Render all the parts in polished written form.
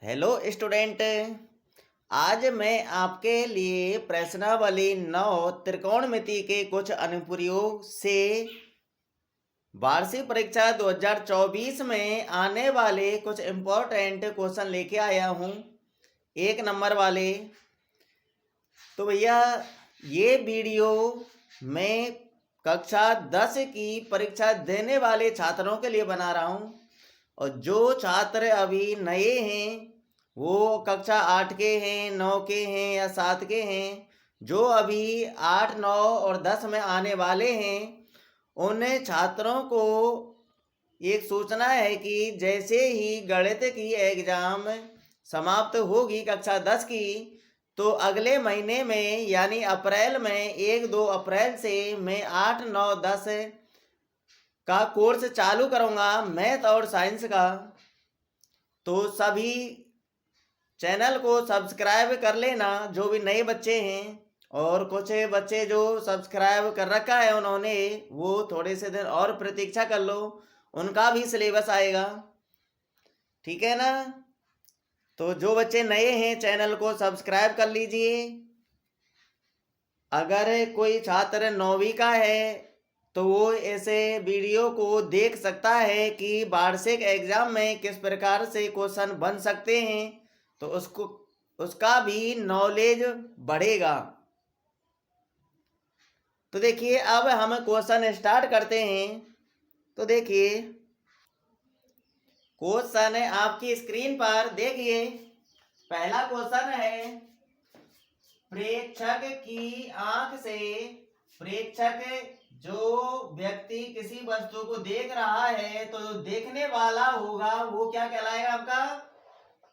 Hello student. आज मैं आपके लिए प्रश्नावली 9 त्रिकोणमिति के कुछ अनुप्रयोग से वार्षिक परीक्षा 2024 में आने वाले कुछ इम्पोर्टेंट क्वेश्चन लेके आया हूँ, 1 नंबर वाले। तो भैया ये वीडियो मैं कक्षा 10 की परीक्षा देने वाले छात्रों के लिए बना रहा हूँ, और जो छात्र अभी नए हैं वो कक्षा 8 के हैं, 9 के हैं या 7 के हैं, जो अभी 8, 9 और 10 में आने वाले हैं, उन छात्रों को एक सूचना है कि जैसे ही गणित की एग्ज़ाम समाप्त होगी कक्षा 10 की, तो अगले महीने में यानी अप्रैल में 1-2 अप्रैल से मैं 8, 9, 10 का कोर्स चालू करूँगा, मैथ और साइंस का। तो सभी चैनल को सब्सक्राइब कर लेना जो भी नए बच्चे हैं, और कुछ बच्चे जो सब्सक्राइब कर रखा है उन्होंने वो थोड़े से दिन और प्रतीक्षा कर लो, उनका भी सिलेबस आएगा, ठीक है ना। तो जो बच्चे नए हैं चैनल को सब्सक्राइब कर लीजिए। अगर कोई छात्र 9वीं का है तो वो ऐसे वीडियो को देख सकता है कि वार्षिक एग्जाम में किस प्रकार से क्वेश्चन बन सकते हैं, तो उसका भी नॉलेज बढ़ेगा। तो देखिए अब हम क्वेश्चन स्टार्ट करते हैं। तो देखिए क्वेश्चन है आपकी स्क्रीन पर, देखिए पहला क्वेश्चन है, प्रेक्षक की आंख से, प्रेक्षक जो व्यक्ति किसी वस्तु को देख रहा है तो जो देखने वाला होगा वो क्या कहलाएगा, आपका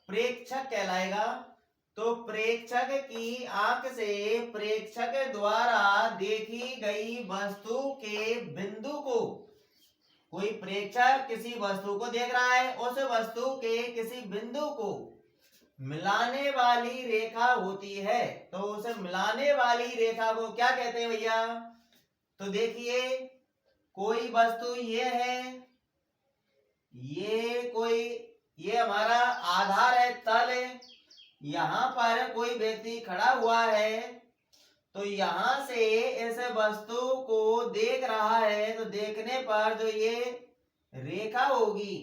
प्रेक्षक कहलाएगा। तो प्रेक्षक की आंख से प्रेक्षक द्वारा देखी गई वस्तु के बिंदु को, कोई प्रेक्षक किसी वस्तु को देख रहा है, उस वस्तु के किसी बिंदु को मिलाने वाली रेखा होती है, तो उसे मिलाने वाली रेखा को क्या कहते हैं भैया। तो देखिए कोई वस्तु ये है, ये हमारा आधार है, तल है, यहाँ पर कोई व्यक्ति खड़ा हुआ है, तो यहाँ से इस वस्तु को देख रहा है, तो देखने पर जो ये रेखा होगी,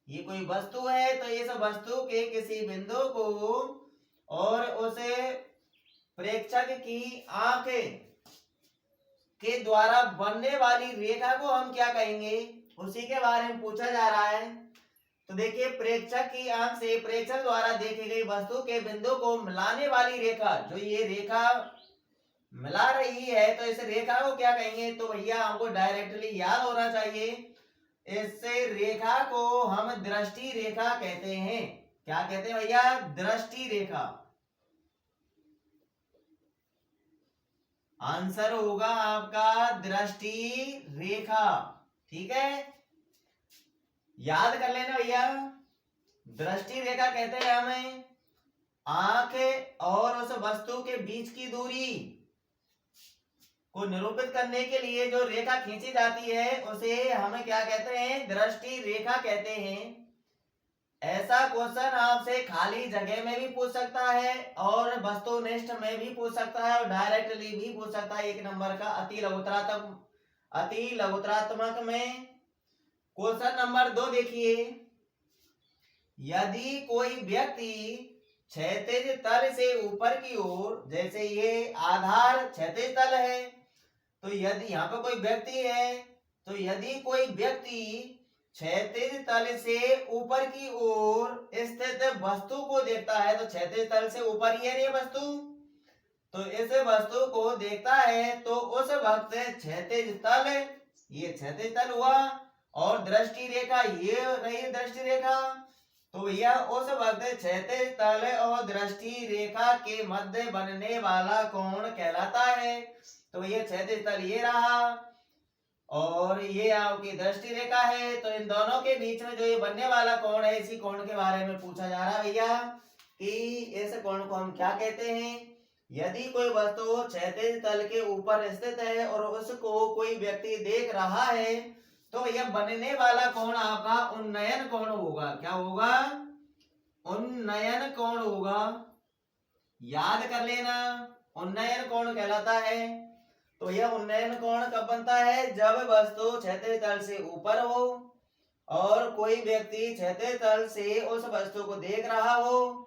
ये कोई वस्तु है, तो इस वस्तु के किसी बिंदु को और उसे प्रेक्षक की आंख के द्वारा बनने वाली रेखा को हम क्या कहेंगे, उसी के बारे में पूछा जा रहा है। तो देखिए प्रेक्षक की आंख से प्रेक्षक द्वारा देखी गई वस्तु के बिंदु को मिलाने वाली रेखा, जो ये रेखा मिला रही है, तो इस रेखा को क्या कहेंगे। तो भैया हमको डायरेक्टली याद होना चाहिए, इस रेखा को हम दृष्टि रेखा कहते हैं। क्या कहते हैं भैया, दृष्टि रेखा। आंसर होगा आपका दृष्टि रेखा, ठीक है, याद कर लेना भैया। दृष्टि रेखा कहते हैं हमें आंख और उस वस्तु के बीच की दूरी को निरूपित करने के लिए जो रेखा खींची जाती है उसे हमें क्या कहते हैं, दृष्टि रेखा कहते हैं। ऐसा क्वेश्चन आपसे खाली जगह में भी पूछ सकता है और वस्तुनिष्ठ में भी पूछ सकता है और डायरेक्टली भी पूछ सकता है। 1 नंबर का अति लघुतरात्मक में क्वेश्चन नंबर 2 देखिए, यदि कोई व्यक्ति क्षैतिज तल से ऊपर की ओर, जैसे ये आधार क्षैतिज तल है, तो यदि यहाँ पर कोई व्यक्ति है, तो यदि कोई व्यक्ति क्षैतिज तल से ऊपर की ओर स्थित वस्तु को देखता है, तो क्षैतिज तल से ऊपर ही है ये वस्तु, तो इस वस्तु को देखता है, तो उस वक्त क्षैतिज तल, ये क्षैतिज तल हुआ, और दृष्टि रेखा ये रही दृष्टि रेखा, तो भैया उस वक्त क्षैतिज तल और दृष्टि रेखा के मध्य बनने वाला कोण कहलाता है। तो भैया क्षैतिज तल ये रहा और ये आपकी दृष्टि रेखा है, तो इन दोनों के बीच में जो ये बनने वाला कोण है, इसी कोण के बारे में पूछा जा रहा है भैया कि इस कोण को हम क्या कहते हैं। यदि कोई वस्तु क्षैतिज तल के ऊपर स्थित है और उसको कोई व्यक्ति देख रहा है, तो भैया बनने वाला कोण आपका उन्नयन कोण होगा। क्या होगा, उन्नयन कोण होगा। याद कर लेना, उन्नयन कोण कहलाता है। तो यह उन्नयन कोण कब बनता है? जब वस्तु क्षैतिज तल से ऊपर हो और कोई व्यक्ति क्षैतिज तल से उस वस्तु को देख रहा हो,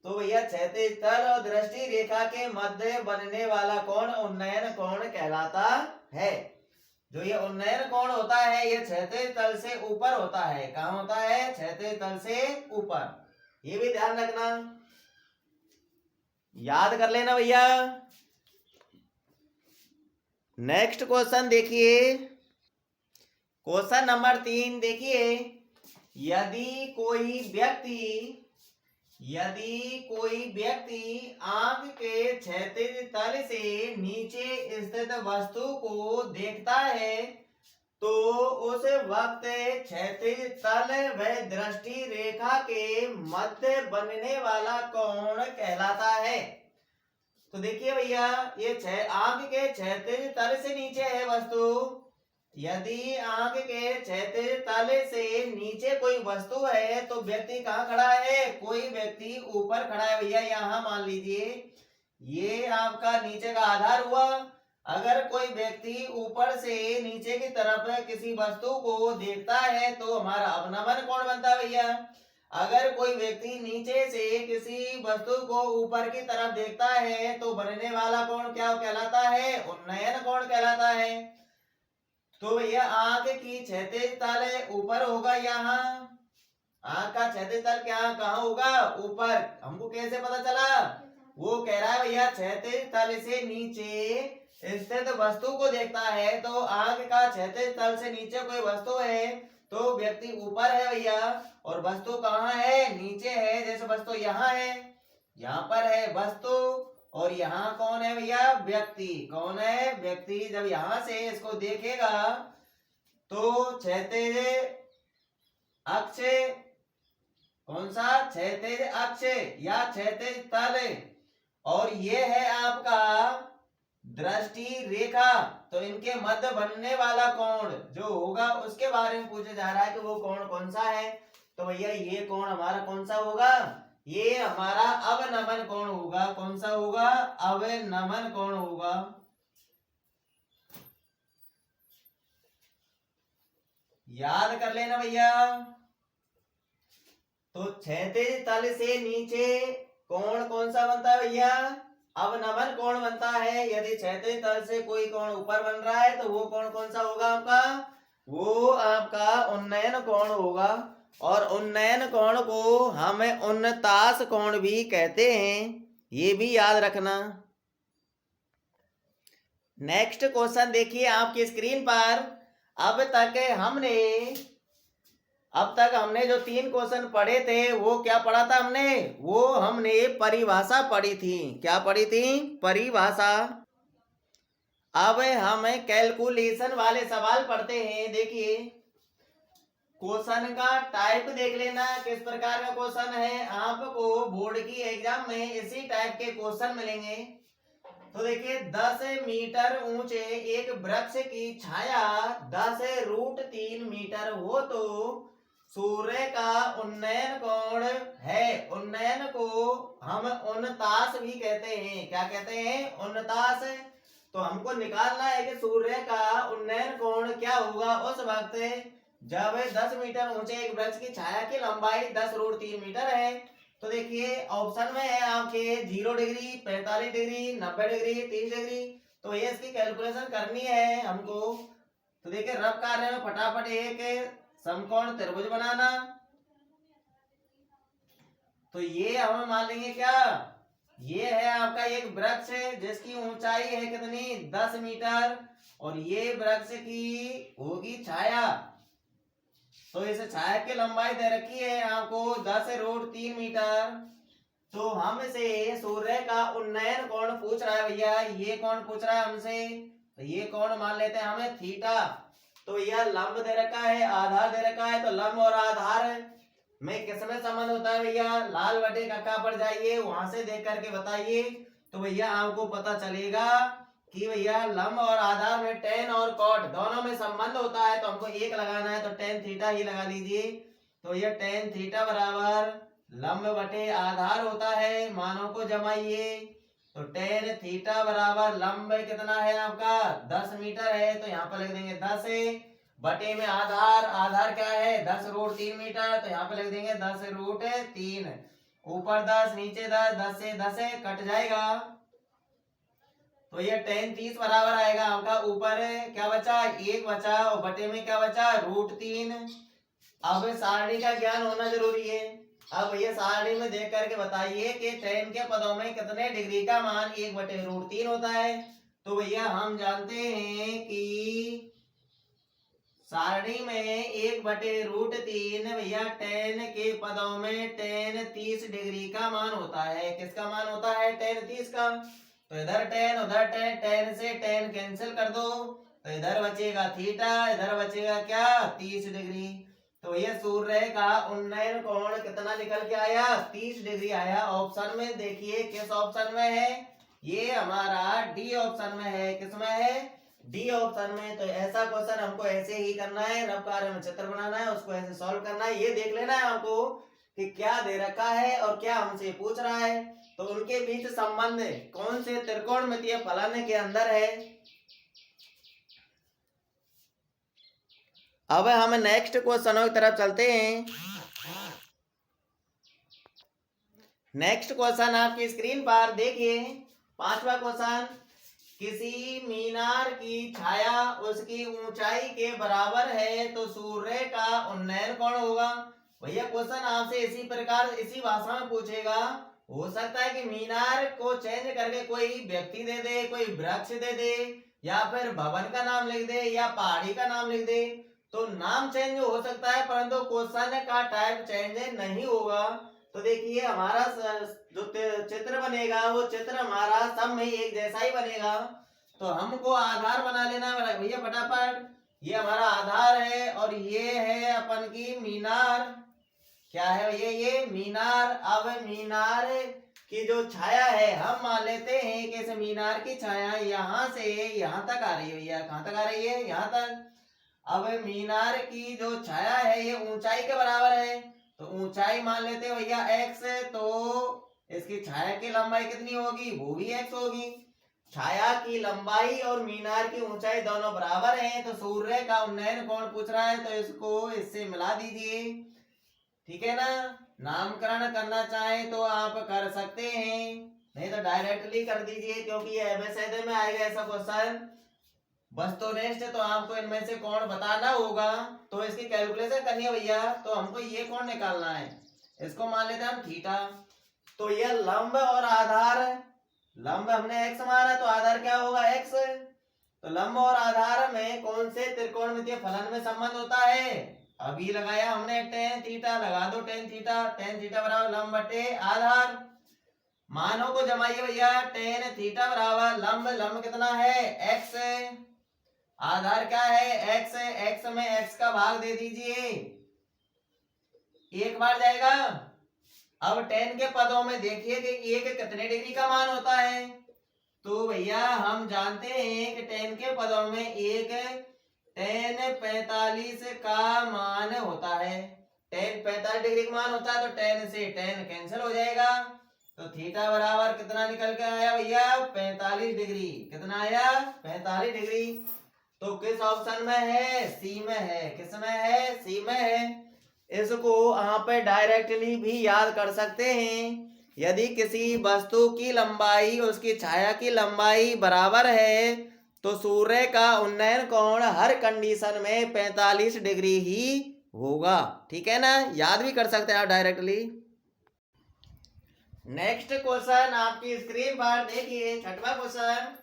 तो यह क्षैतिज तल और दृष्टि रेखा के मध्य बनने वाला कोण उन्नयन कोण कहलाता है। जो ये उन्नयन कोण होता है ये क्षैतिज तल से ऊपर होता है। कहाँ होता है? क्षैतिज तल से ऊपर। ये भी ध्यान रखना, याद कर लेना भैया। नेक्स्ट क्वेश्चन देखिए, क्वेश्चन नंबर 3 देखिए। यदि कोई व्यक्ति आंख के क्षैतिज तल से नीचे स्थित वस्तु को देखता है तो उस वक्त क्षैतिज तल व दृष्टि रेखा के मध्य बनने वाला कोण कहलाता है। तो देखिए भैया, ये आंख के क्षैतिज तल से नीचे है वस्तु। यदि आंख के क्षैतिज तल से नीचे कोई वस्तु है तो व्यक्ति कहाँ खड़ा है? कोई व्यक्ति ऊपर खड़ा है भैया। यहाँ मान लीजिए ये आपका नीचे का आधार हुआ। अगर कोई व्यक्ति ऊपर से नीचे की तरफ किसी वस्तु को देखता है तो हमारा अवनमन कोण बनता है भैया। अगर कोई व्यक्ति नीचे से किसी वस्तु को ऊपर की तरफ देखता है तो बनने वाला कोण क्या कहलाता है? उन्नयन कोण कहलाता है। तो भैया आंख की क्षैतिज तल ऊपर होगा। यहाँ आंख का क्षैतिज तल क्या कहाँ होगा? ऊपर। हमको कैसे पता चला? वो कह रहा है भैया क्षैतिज तल से नीचे स्थित वस्तु को देखता है। तो आंख का क्षैतिज तल से नीचे कोई वस्तु है तो व्यक्ति ऊपर है भैया, और वस्तु कहाँ है? नीचे है। जैसे वस्तु यहाँ है, यहाँ पर है वस्तु, और यहाँ कौन है भैया? व्यक्ति। कौन है? व्यक्ति। जब यहाँ से इसको देखेगा तो क्षैतिज अक्ष, कौन सा? क्षैतिज अक्ष या क्षैतिज तल, और ये है आपका दृष्टि रेखा। तो इनके मध्य बनने वाला कोण जो होगा उसके बारे में पूछा जा रहा है कि वो कोण कौन सा है। तो भैया ये कोण हमारा कौन सा होगा? ये हमारा अवनमन कोण होगा। कौन सा होगा? अवनमन कोण होगा। याद कर लेना भैया। तो क्षैतिज तल से नीचे कोण कौन सा बनता है भैया? अवनमन कोण बनता है। यदि क्षैतिज तल से कोई कोण ऊपर बन रहा है तो वो कोण कौन सा होगा आपका? वो आपका उन्नयन कोण होगा। और उन्नयन कोण को हम उन्नतास कोण भी कहते हैं, ये भी याद रखना। नेक्स्ट क्वेश्चन देखिए आपकी स्क्रीन पर। अब तक हमने जो 3 क्वेश्चन पढ़े थे वो क्या पढ़ा था हमने? वो हमने परिभाषा पढ़ी थी। क्या पढ़ी थी? परिभाषा। अब हम कैलकुलेशन वाले सवाल पढ़ते हैं। देखिए क्वेश्चन का टाइप देख लेना किस प्रकार का क्वेश्चन है। आपको बोर्ड की एग्जाम में इसी टाइप के क्वेश्चन मिलेंगे। तो देखिए 10 मीटर ऊंचे एक वृक्ष की छाया 10√3 मीटर हो तो सूर्य का उन्नयन कोण है। उन्नयन को हम उन्नतास भी कहते हैं। क्या कहते हैं? उन्नतास। तो हमको निकालना है कि सूर्य का उन्नयन कोण क्या होगा उस वक्त जब 10 मीटर ऊंचे एक वृक्ष की छाया की लंबाई 10√3 मीटर है। तो देखिए ऑप्शन में है आपके 0 डिग्री, 45 डिग्री, 90 डिग्री, 30 डिग्री। तो ये इसकी कैलकुलेशन करनी है हमको। तो देखिए रफ कार्य में फटाफट एक समकोण त्रिभुज बनाना। तो ये हम मान लेंगे क्या? ये है आपका एक वृक्ष जिसकी ऊंचाई है कितनी? 10 मीटर, और ये वृक्ष की होगी छाया। तो इस छाया की लंबाई दे रखी है आपको 10√3 मीटर। तो हमसे सूर्य का उन्नयन कोण पूछ रहा है भैया। ये कोण पूछ रहा है हमसे, तो ये कोण मान लेते हैं हमें थीटा। तो यह लंब दे रखा है, आधार दे रखा है। तो लंब और आधार में किसमें संबंध होता है भैया? लाल बटे कक्का पर जाइए, वहां से देख करके बताइए। तो भैया आपको पता चलेगा कि भैया लंब और आधार में टेन और कॉट दोनों में संबंध होता है। तो हमको एक लगाना है तो टेन थीटा ही लगा लीजिए। तो ये टेन थीटा बराबर लंब बटे आधार होता है, मानों को जमाइए। तो टेन थीटा बराबर लंब कितना है आपका 10 मीटर है, तो यहाँ पर लिख देंगे 10 बटे में आधार, आधार क्या है 10 रूट 3 मीटर, तो यहाँ पे लिख देंगे 10 रूट 3, ऊपर 10 नीचे 10, 10 से 10 कट जाएगा, तो ये टेन 30 बराबर आएगा आपका। ऊपर क्या बचा 1 बचा और बटे में क्या बचा रूट 3। अब सारणी का ज्ञान होना जरूरी है। अब भैया सारणी में देख करके बताइए कि टेन के पदों में कितने डिग्री का मान 1 बटे रूट 3 होता है। तो भैया हम जानते हैं कि सारणी में 1 बटे रूट 3 भैया टेन के पदों में टेन 30 डिग्री का मान होता है। किसका मान होता है टेन 30 का। तो इधर टेन उधर टेन, टेन से टेन कैंसिल कर दो, तो इधर बचेगा थीटा, इधर बचेगा क्या 30 डिग्री। तो ये सूर्य का उन्नयन कोण कितना निकल के आया 30 डिग्री आया। ऑप्शन में देखिए किस ऑप्शन में है, ये हमारा डी ऑप्शन में है। किसमें है डी ऑप्शन में। तो ऐसा क्वेश्चन हमको ऐसे ही करना है, रफ कार्य में चित्र बनाना है, उसको ऐसे सॉल्व करना है। ये देख लेना है हमको कि क्या दे रखा है और क्या हमसे पूछ रहा है, तो उनके बीच संबंध कौन से त्रिकोणमितीय फलन के अंदर है। अब हम नेक्स्ट क्वेश्चनों की तरफ चलते हैं। नेक्स्ट क्वेश्चन आपकी स्क्रीन पर देखिए, 5वां क्वेश्चन, किसी मीनार की छाया उसकी ऊंचाई के बराबर है तो सूर्य का उन्नयन कौन होगा। भैया क्वेश्चन आपसे इसी प्रकार इसी भाषा में पूछेगा। हो सकता है कि मीनार को चेंज करके कोई व्यक्ति दे दे, कोई वृक्ष दे दे, या फिर भवन का नाम लिख दे, या पहाड़ी का नाम लिख दे। तो नाम चेंज हो सकता है परंतु क्वेश्चन का टाइप चेंज नहीं होगा। तो देखिए हमारा जो चित्र बनेगा वो चित्र हमारा सब में एक जैसा ही बनेगा। तो हमको आधार बना लेना है भैया फटाफट। ये हमारा आधार है और ये है अपन की मीनार। क्या है भैया ये मीनार। अब मीनार की जो छाया है हम मान लेते हैं कि इस मीनार की छाया यहाँ से यहाँ तक आ रही है। भैया कहाँ तक आ रही है यहाँ तक। अब मीनार की जो छाया है ये ऊंचाई के बराबर है, तो ऊंचाई मान लेते हैं भैया x, तो इसकी छाया की लंबाई कितनी होगी वो भी x होगी। छाया की लंबाई और मीनार की ऊंचाई दोनों बराबर हैं, तो सूर्य का उन्नयन कोण पूछ रहा है तो इसको इससे मिला दीजिए। ठीक है ना। नामकरण करना चाहे तो आप कर सकते हैं, नहीं तो डायरेक्टली कर दीजिए क्योंकि ये एमएसएड में आएगा ऐसा क्वेश्चन। वस्तुनिष्ठ तो आपको इनमें से कोण बताना होगा, तो इसकी कैलकुलेशन करनी है भैया। तो हमको ये कोण निकालना है, इसको मान लेते हैं हम थीटा। तो ये लंब और आधार, लंब हमने x माना तो आधार क्या होगा x। तो लंब और आधार में कौन से त्रिकोणमितीय फलन में संबंध होता है। अभी लगाया हमने टेन थीटा, लगा दो टेन थीटा, टेन थीटा बराबर लंब बटे आधार। मानों को जमाइए भैया, टेन थीटा बराबर लंब, लंब कितना है x, आधार क्या है x, x में x का भाग दे दीजिए, एक बार जाएगा। अब टेन के पदों में देखिए कि एक कितने डिग्री का मान होता है। तो भैया हम जानते हैं कि टेन के पदों में एक टेन 45 का मान होता है। टेन 45 डिग्री का मान होता है, तो टेन से टेन कैंसिल हो जाएगा, तो थीटा बराबर कितना निकल के आया भैया 45 डिग्री। कितना आया 45 डिग्री। तो किस ऑप्शन में है सी में है। किस में है सी में है। इसको आप डायरेक्टली भी याद कर सकते हैं। यदि किसी वस्तु की लंबाई उसकी छाया की लंबाई बराबर है तो सूर्य का उन्नयन कोण हर कंडीशन में 45 डिग्री ही होगा। ठीक है ना, याद भी कर सकते हैं आप डायरेक्टली। नेक्स्ट क्वेश्चन आपकी स्क्रीन पर देखिए, 6वां क्वेश्चन,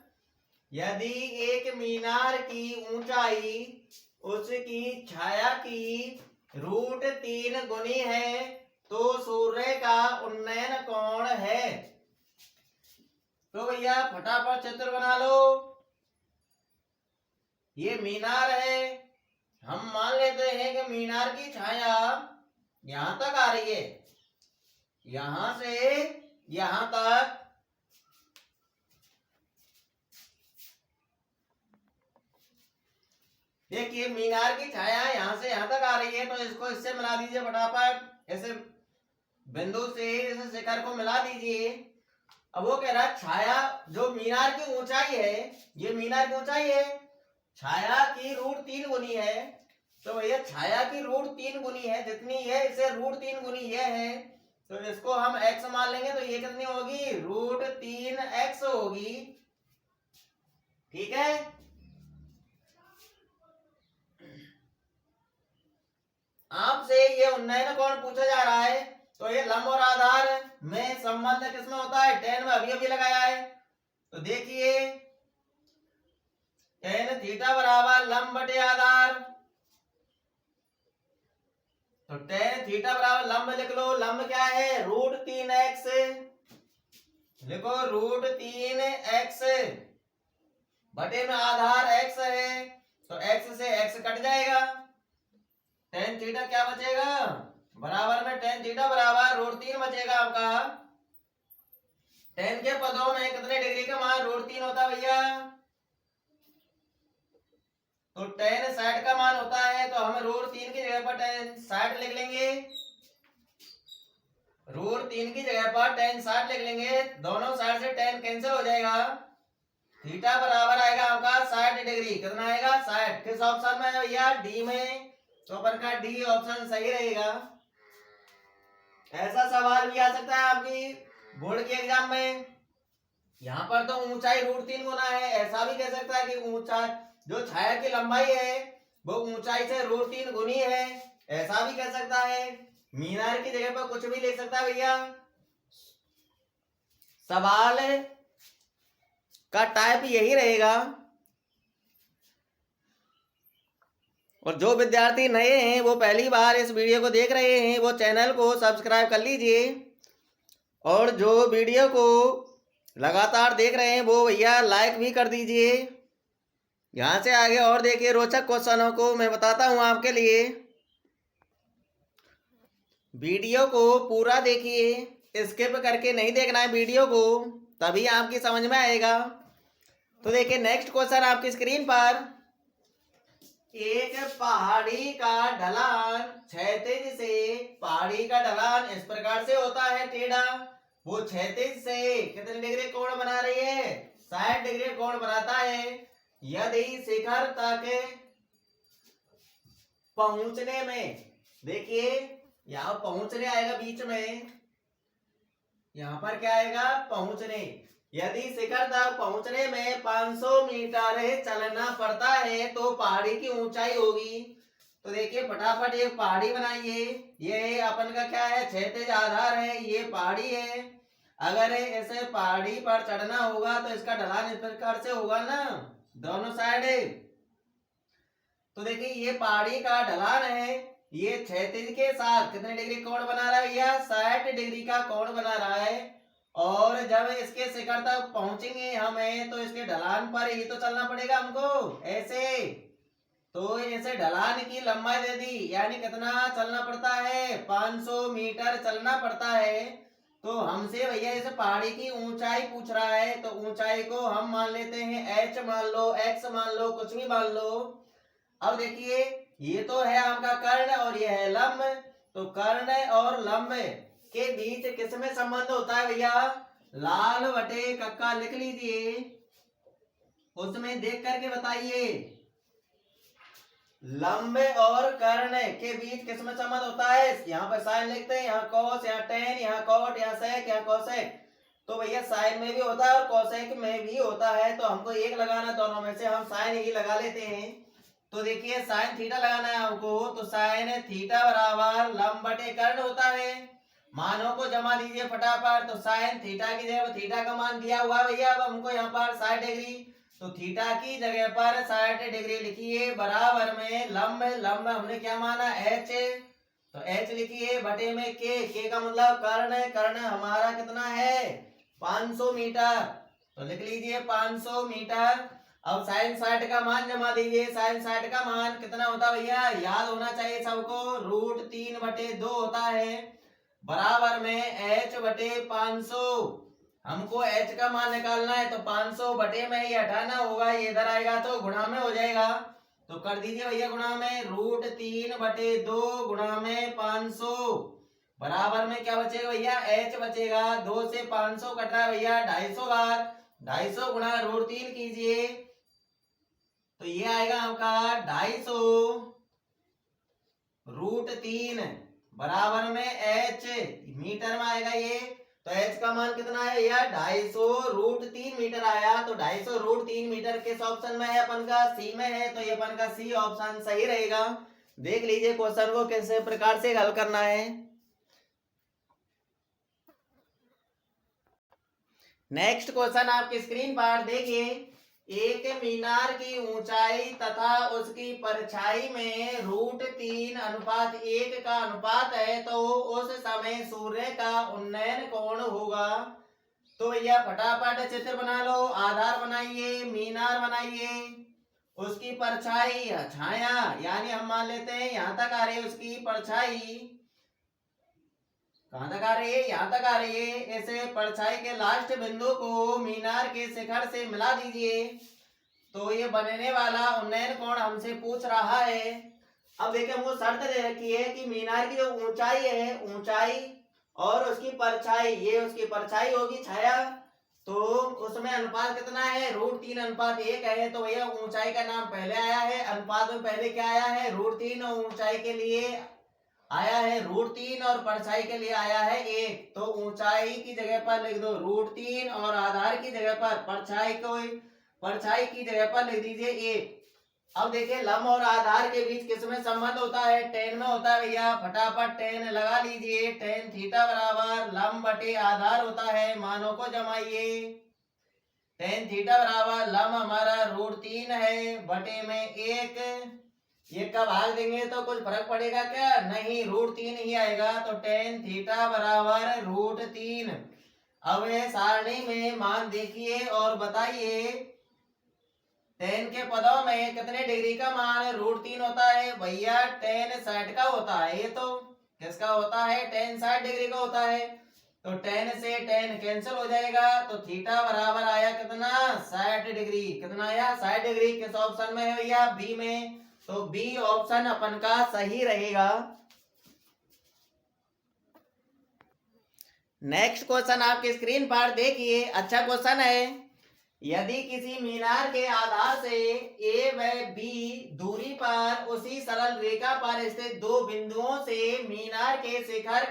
यदि एक मीनार की ऊंचाई उसकी छाया की रूट 3 गुनी है तो सूर्य का उन्नयन कोण है। तो भैया फटाफट चित्र बना लो। ये मीनार है, हम मान लेते हैं कि मीनार की छाया यहां तक आ रही है, यहां से यहां तक। देखिए मीनार की छाया यहां से यहां तक आ रही है, तो इसको इससे मिला दीजिए फटाफट। ऐसे बिंदु से इस शिखर को मिला दीजिए। अब वो कह रहा है छाया जो मीनार की ऊंचाई है, ये मीनार की ऊंचाई है, छाया की √3 गुनी है। तो भैया छाया की √3 गुनी है, जितनी है इसे √3 गुनी ये है, तो इसको हम x मान लेंगे। तो ये कितनी होगी? √3x होगी। ठीक है। आपसे ये उन्नयन कोण पूछा जा रहा है, तो ये लंब और आधार में संबंध किसमें होता है? tan में अभी अभी लगाया है। तो देखिए tan थीटा बराबर लंब बटे आधार, तो tan थीटा बराबर लंब लिख लो। लंब क्या है? √3x, लिखो √3x बटे में आधार x है, तो x से x कट जाएगा। tan थीटा क्या बचेगा? बराबर में tan थीटा बराबर √3 बचेगा आपका। tan के पदों में कितने डिग्री का मान √3 होता है भैया? तो tan 60 का मान होता है, तो हम √3 की जगह पर tan 60 लिख लेंगे। √3 की जगह पर tan 60 लिख लेंगे। दोनों साइड से tan कैंसिल हो जाएगा। थीटा बराबर आएगा आपका 60 डिग्री। कितना आएगा? 60। किस ऑप्शन में है भैया? डी में। तो अपन का डी ऑप्शन सही रहेगा। ऐसा सवाल भी आ सकता है आपकी बोर्ड के एग्जाम में। यहाँ पर तो ऊंचाई √3 गुना है, ऐसा भी कह सकता है कि ऊंचाई जो छाया की लंबाई है वो ऊंचाई से √3 गुनी है, ऐसा भी कह सकता है। मीनार की जगह पर कुछ भी ले सकता है भैया। सवाल का टाइप यही रहेगा। और जो विद्यार्थी नए हैं वो पहली बार इस वीडियो को देख रहे हैं वो चैनल को सब्सक्राइब कर लीजिए, और जो वीडियो को लगातार देख रहे हैं वो भैया लाइक भी कर दीजिए। यहाँ से आगे और देखिए रोचक क्वेश्चनों को मैं बताता हूँ आपके लिए। वीडियो को पूरा देखिए, स्किप करके नहीं देखना है वीडियो को, तभी आपकी समझ में आएगा। तो देखिए नेक्स्ट क्वेश्चन आपकी स्क्रीन पर। एक पहाड़ी का ढलान क्षैतिज से, पहाड़ी का ढलान इस प्रकार से होता है टेढ़ा, वो क्षैतिज से कितने डिग्री कोण बना रही है? 60 डिग्री कोण बनाता है। यदि शिखर तक पहुंचने में, देखिए यहां पहुंचने आएगा बीच में, यहां पर क्या आएगा? पहुंचने। यदि शिखर तक पहुंचने में 500 मीटर चलना पड़ता है तो पहाड़ी की ऊंचाई होगी। तो देखिए फटाफट एक पहाड़ी बनाइए। ये अपन का क्या है? क्षैतिज आधार है, ये पहाड़ी है। अगर ऐसे पहाड़ी पर चढ़ना होगा तो इसका ढलान इस प्रकार से होगा ना, दोनों साइड। तो देखिए ये पहाड़ी का ढलान है, ये क्षैतिज के साथ कितने डिग्री कोण बना रहा है भैया? 60 डिग्री का कोण बना रहा है। और जब इसके शिखर तक पहुंचेंगे हमें तो इसके ढलान पर ही तो चलना पड़ेगा हमको, ऐसे। तो ऐसे ढलान की लंबाई दे दी, यानी कितना चलना पड़ता है? 500 मीटर चलना पड़ता है। तो हमसे भैया इस पहाड़ी की ऊंचाई पूछ रहा है, तो ऊंचाई को हम मान लेते हैं h मान लो, x मान लो, कुछ भी मान लो। अब देखिए ये तो है आपका कर्ण और ये है लंब, तो कर्ण और लंब के बीच किसमें संबंध होता है भैया? लाल बटे कक्का लिख लीजिए, उसमें देख करके बताइए। लंब और कर्ण के बीच किसमें संबंध होता है? यहाँ पर साइन लिखते हैं, यहाँ कॉस, यहाँ टेन, यहाँ कॉट, यहाँ सेक, यहाँ कोसेक। तो भैया साइन में भी होता है और कोसेक में भी होता है, तो हमको एक लगाना, दोनों में से हम साइन ही लगा लेते हैं। तो देखिए साइन थीटा लगाना है हमको, तो साइन थीटा बराबर लंब बटे कर्ण होता है। मानों को जमा दीजिए फटाफट। तो साइन थीटा की जगह थीटा का मान दिया हुआ भैया, अब हमको यहाँ पर 60 डिग्री, तो थीटा की जगह पर 60 डिग्री लिखिए, बराबर में लंब, लंब हमने क्या माना? h, तो h लिखिए बटे में k का मतलब कर्ण, कर्ण हमारा कितना है? 500 मीटर, तो लिख लीजिए 500 मीटर। अब साइन 60 का मान जमा दीजिए। साइन 60 का मान कितना होता भैया? याद होना चाहिए सबको, √3/2 होता है, बराबर में h बटे 500। हमको h का मान निकालना है, तो 500 बटे में ही हटाना होगा, ये इधर आएगा तो गुणा में हो जाएगा। तो कर दीजिए भैया गुणा में, √3/2 गुणा में 500 बराबर में क्या बचेगा भैया, h बचेगा। 2 से 500 कट रहा है भैया 250 बार, 250 गुणा √3 कीजिए तो ये आएगा आपका 250 √3 बराबर में h, मीटर में आएगा ये। तो h का मान कितना है भैया, 250 √3 मीटर आया। तो 250 √3 मीटर किस ऑप्शन में है, अपन का सी में है। तो ये अपन का सी ऑप्शन सही रहेगा। देख लीजिए क्वेश्चन को किस प्रकार से हल करना है। नेक्स्ट क्वेश्चन आपकी स्क्रीन पर देखिए, एक मीनार की ऊंचाई तथा उसकी परछाई में √3:1 का अनुपात है, तो उस समय सूर्य का उन्नयन कोण होगा। तो भैया फटाफट चित्र बना लो, आधार बनाइए, मीनार बनाइए, उसकी परछाई छाया यानी हम मान लेते हैं यहां तक आ रही है उसकी परछाई, कहां तक आ रही है, यहां तक आ रही है। ऐसे परछाई के लास्ट बिंदु को मीनार के शिखर से मिला दीजिए तो ये बनने वाला उन्नयन कोण हमसे पूछ रहा है। अब देखिए हमको शर्त दे रखी है कि मीनार की जो ऊंचाई है, ऊंचाई और उसकी परछाई, ये उसकी परछाई होगी छाया, तो उसमें अनुपात कितना है, √3:1 है। तो भैया ऊंचाई का नाम पहले आया है, अनुपात में पहले क्या आया है, √3, और ऊंचाई के लिए आया है √3 और परछाई के लिए आया है 1। तो ऊंचाई की जगह पर लिख दो √3 और आधार की जगह पर परछाई की जगह पर लिख दीजिए 1। अब देखिए लंब और आधार के बीच किसमें संबंध होता है, tan में होता है भैया। फटाफट tan लगा लीजिए, tan थीटा बराबर लंब बटे आधार होता है, मानों को जमाइए। tan थीटा बराबर लंब हमारा √3 है बटे में 1, ये का भाग देंगे तो कुछ फर्क पड़ेगा क्या, नहीं, √3 ही आएगा। तो tan थीटा बराबर √3। अब सारणी में मान देखिए और बताइए tan के पदों में कितने डिग्री का मान √3 होता है भैया, tan 60 का होता है। ये तो किसका होता है, tan 60 डिग्री का होता है। तो tan से tan कैंसिल हो जाएगा, तो थीटा बराबर आया कितना, 60 डिग्री। कितना आया, 60 डिग्री। किस ऑप्शन में है भैया, बी में। तो बी ऑप्शन अपन का सही रहेगा। नेक्स्ट क्वेश्चन आपकी स्क्रीन पर देखिए, अच्छा क्वेश्चन है। यदि किसी मीनार के आधार से ए व बी दूरी पर उसी सरल रेखा पर स्थित दो बिंदुओं से मीनार के शिखर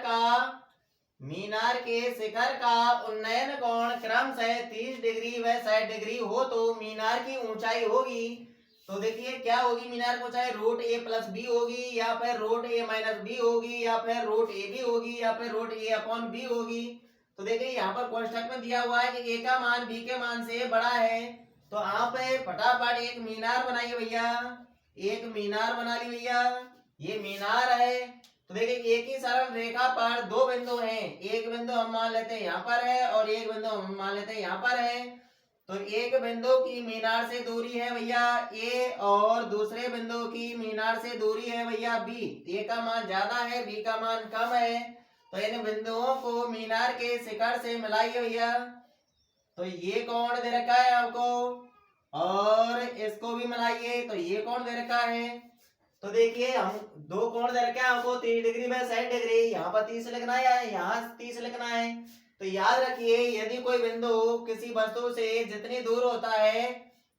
का उन्नयन कोण क्रमशः 30 डिग्री व 60 डिग्री हो, तो मीनार की ऊंचाई होगी। तो देखिए क्या होगी मीनार की ऊंचाई, √a+b होगी, या फिर √a-b होगी, या फिर √ab होगी, या फिर √a/b होगी। तो देखिए यहाँ पर कोष्ठक में दिया हुआ है कि a का मान b के मान से बड़ा है। तो आप फटाफट एक मीनार बनाइए भैया, एक मीनार बना ली भैया, ये मीनार है। तो देखिए एक ही सरल रेखा पर दो बिंदु हैं, एक बिंदु हम मान लेते हैं यहाँ पर है और एक बिंदु हम मान लेते हैं यहाँ पर है। तो एक बिंदु की मीनार से दूरी है भैया a और दूसरे बिंदु की मीनार से दूरी है भैया b। a का मान ज्यादा है, b का मान कम है। तो इन बिंदुओं को मीनार के शिखर से मिलाइए भैया। तो ये कोण दे रखा है आपको और इसको भी मिलाइए, तो ये कोण दे रखा है। तो देखिए हम दो कोण दे रखे हैं आपको, 30 डिग्री में 60 डिग्री, यहाँ पर 30 लिखना है, यहाँ 30 लिखना है। तो याद रखिए यदि कोई बिंदु किसी वस्तु से जितनी दूर होता है,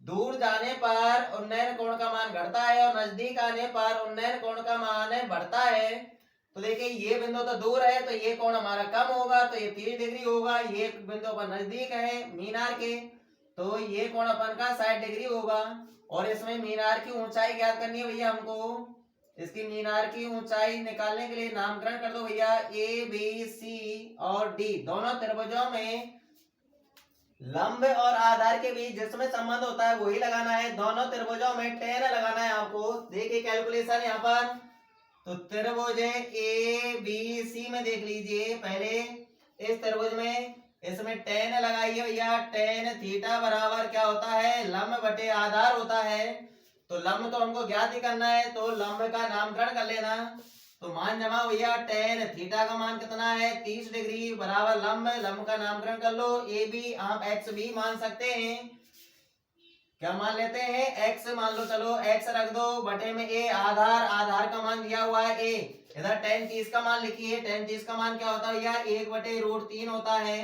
दूर जाने पर उन्नयन कोण का मान घटता है और नजदीक आने पर उन्नयन कोण का मान बढ़ता है। तो देखिए ये बिंदु तो दूर है तो ये कोण हमारा कम होगा, तो ये 30 डिग्री होगा। ये बिंदु पर नजदीक है मीनार के, तो ये कोण अपन का 60 डिग्री होगा। और इसमें मीनार की ऊंचाई ज्ञात करनी है भैया हमको। इसकी मीनार की ऊंचाई निकालने के लिए नामकरण कर दो भैया, ए बी सी और डी दोनों त्रिभुजों में लंब और आधार के बीच जिसमें संबंध होता है वही लगाना है। दोनों त्रिभुजों में tan लगाना है आपको। देखिए कैलकुलेशन यहाँ पर, तो त्रिभुज ए बी सी में देख लीजिए पहले इस त्रिभुज में, इसमें tan लगाइए भैया। tan थीटा बराबर क्या होता है, लंब बटे आधार होता है। तो लंब तो हमको ज्ञात ही करना है, तो लंब का नामकरण कर लेना। तो मान जमा भैया, tan थीटा का मान कितना है, 30 डिग्री बराबर लंब का नामकरण कर लो। ए बी आप एक्स भी मान सकते हैं, क्या मान लेते हैं, x मान लो, चलो x रख दो बटे में a आधार का मान दिया हुआ है a। इधर tan 30 का मान लिखिए। tan 30 का मान क्या होता है भैया, 1/√3 होता है,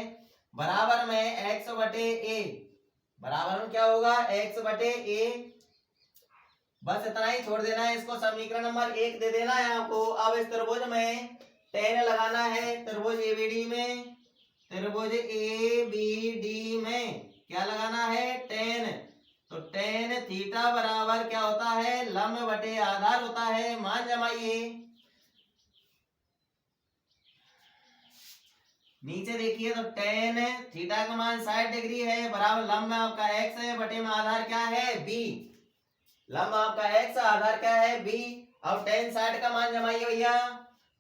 बराबर में x/a, बराबर में क्या होगा, x/a। बस इतना ही छोड़ देना है, इसको समीकरण नंबर 1 दे देना है आपको। अब इस त्रिभुज में tan लगाना है, त्रिभुज एबीडी में, त्रिभुज एबीडी में क्या लगाना है, tan। तो tan थीटा बराबर क्या होता है, लंब बटे आधार होता है। मान जमाइए, नीचे देखिए तो tan थीटा का मान 60 डिग्री है, बराबर लंब में आपका x है, बटे में आधार क्या है, b। लंब आपका x, आधार क्या है, b। अब tan 60 का मान जमाइए भैया।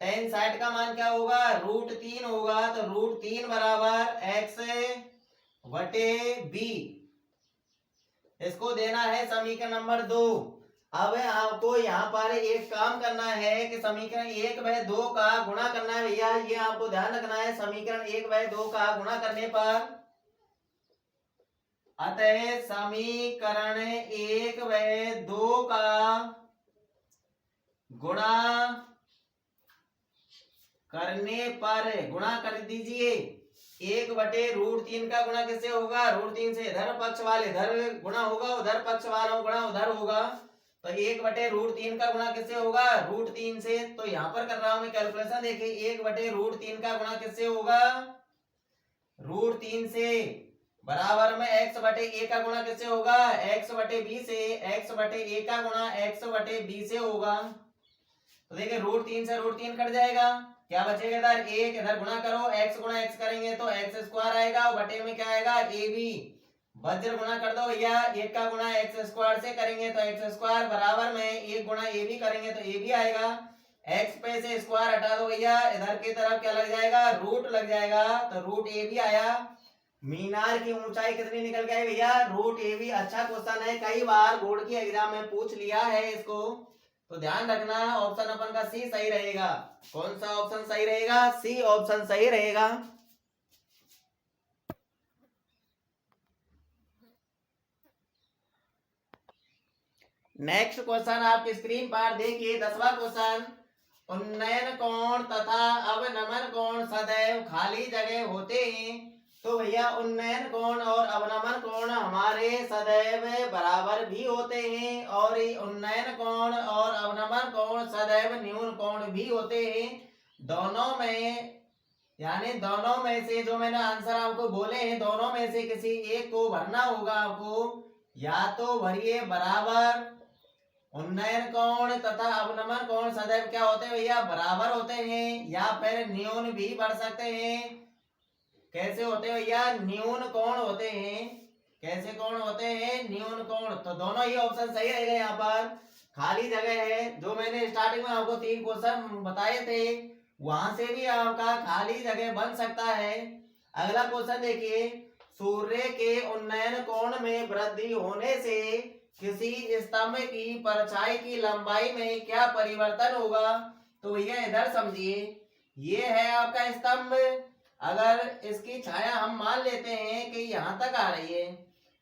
tan 60 का मान क्या होगा, √3 होगा। तो √3 बराबर x बटे b, इसको देना है समीकरण नंबर 2। अब आपको यहाँ पर एक काम करना है कि समीकरण 1/2 का गुणा करना है भैया, ये आपको ध्यान रखना है। समीकरण 1/2 का गुणा करने पर, अतः समीकरण 1/2 का गुणा करने पर, गुणा कर दीजिए। 1/√3 का गुणा किससे होगा, √3 से। इधर पक्ष वाले इधर गुणा होगा, उधर पक्ष वालों गुणा उधर होगा। तो 1/√3 का गुणा किससे होगा, √3 से। तो यहाँ पर कर रहा हूं मैं कैलकुलेशन, देखिए 1/√3 का गुणा किससे होगा, √3 से, बराबर में x/a का गुणा किससे होगा, x/b से। x/a का गुणा x/b से होगा। तो देखिए √3 से √3 कट जाएगा, क्या बचेगा इधर 1, इधर गुणा करो, x गुणा x करेंगे तो x² आएगा, और बटे में क्या आएगा, ab। वज्र गुणा कर दो भैया, 1 का गुणा x² से करेंगे तो x², बराबर में 1 गुणा ab करेंगे तो ab आएगा। x पे से स्क्वायर हटा दो भैया, इधर की तरफ क्या लग जाएगा, रूट लग जाएगा, तो √ab आया। मीनार की ऊंचाई कितनी निकल गई भैया, √ab। अच्छा क्वेश्चन है, कई बार बोर्ड की एग्जाम में पूछ लिया है इसको, तो ध्यान रखना। ऑप्शन अपन का सी सही रहेगा। कौन सा ऑप्शन सही रहेगा, सी ऑप्शन सही रहेगा। नेक्स्ट क्वेश्चन आपकी स्क्रीन पर देखिए, 10वां क्वेश्चन। उन्नयन कोण तथा अवनमन कोण सदैव खाली जगह होते हैं। तो भैया उन्नयन कोण और अवनमन कोण हमारे सदैव बराबर भी होते हैं, और उन्नयन कोण और अवनमन कोण सदैव न्यून कोण भी होते हैं। दोनों में, यानी दोनों में से जो मैंने आंसर आपको बोले हैं, दोनों में से किसी एक को भरना होगा आपको। या तो भरिए बराबर, उन्नयन कोण तथा अवनमन कोण सदैव क्या होते हैं भैया, बराबर होते हैं, या फिर न्यून भी भर सकते हैं। कैसे होते हैं भैया, न्यून कोण होते हैं। कैसे कोण होते हैं, न्यून कोण। तो दोनों ही ऑप्शन सही रहेगा। यहाँ पर खाली जगह है, जो मैंने स्टार्टिंग में आपको 3 क्वेश्चन बताए थे, वहां से भी आपका खाली जगह बन सकता है। अगला क्वेश्चन देखिए, सूर्य के उन्नयन कोण में वृद्धि होने से किसी स्तंभ की परछाई की लंबाई में क्या परिवर्तन होगा। तो भैया इधर समझिए, ये है आपका स्तंभ। अगर इसकी छाया हम मान लेते हैं कि यहाँ तक आ रही है,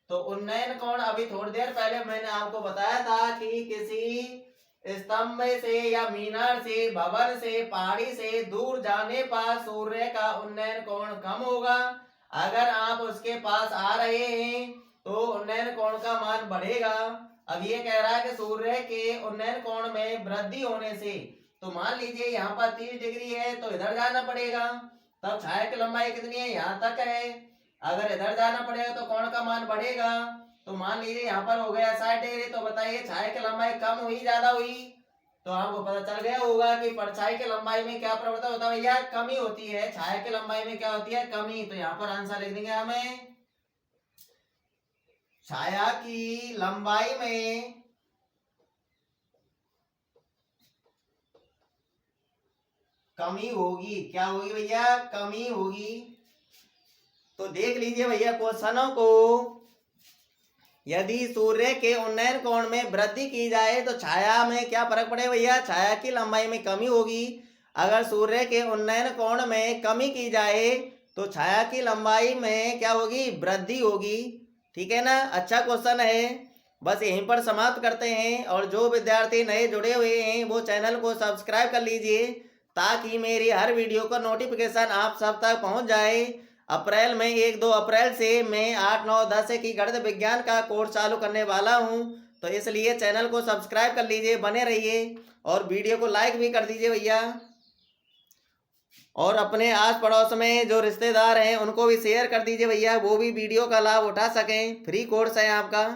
तो उन्नयन कोण, अभी थोड़ी देर पहले मैंने आपको बताया था कि किसी स्तंभ से या मीनार से, भवन से, पहाड़ी से दूर जाने पर सूर्य का उन्नयन कोण कम होगा। अगर आप उसके पास आ रहे हैं तो उन्नयन कोण का मान बढ़ेगा। अब ये कह रहा है कि सूर्य के उन्नयन कोण में वृद्धि होने से, तो मान लीजिए यहाँ पर 30 डिग्री है, तो इधर जाना पड़ेगा। तब छाया की लंबाई कितनी है, यहाँ तक है। अगर इधर जाना पड़ेगा तो कोण का मान बढ़ेगा। तो मान लीजिए यहाँ पर हो गया 60 डिग्री, तो बताइए छाया की लंबाई कम हुई ज्यादा हुई। तो आपको पता चल गया होगा कि परछाई की लंबाई में क्या परिवर्तन होता है भैया, कमी होती है। छाया की लंबाई में क्या होती है, कमी। तो यहाँ पर आंसर लिख देंगे हमें, छाया की लंबाई में कमी होगी। क्या होगी भैया, कमी होगी। तो देख लीजिए भैया क्वेश्चनों को, यदि सूर्य के उन्नयन कोण में वृद्धि की जाए तो छाया में क्या फर्क पड़ेगा भैया, छाया की लंबाई में कमी होगी। अगर सूर्य के उन्नयन कोण में कमी की जाए तो छाया की लंबाई में क्या होगी, वृद्धि होगी। ठीक है ना, अच्छा क्वेश्चन है। बस यहीं पर समाप्त करते हैं। और जो विद्यार्थी नए जुड़े हुए हैं वो चैनल को सब्सक्राइब कर लीजिए ताकि मेरी हर वीडियो का नोटिफिकेशन आप सब तक पहुंच जाए। अप्रैल में 1-2 अप्रैल से मैं 8, 9, 10 की गणित विज्ञान का कोर्स चालू करने वाला हूं, तो इसलिए चैनल को सब्सक्राइब कर लीजिए, बने रहिए और वीडियो को लाइक भी कर दीजिए भैया। और अपने आस पड़ोस में जो रिश्तेदार हैं उनको भी शेयर कर दीजिए भैया, वो भी वीडियो का लाभ उठा सकें। फ्री कोर्स है आपका।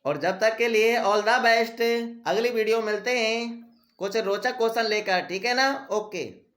और जब तक के लिए ऑल द बेस्ट। अगली वीडियो मिलते हैं कुछ रोचक क्वेश्चन लेकर, ठीक है ना? ओके।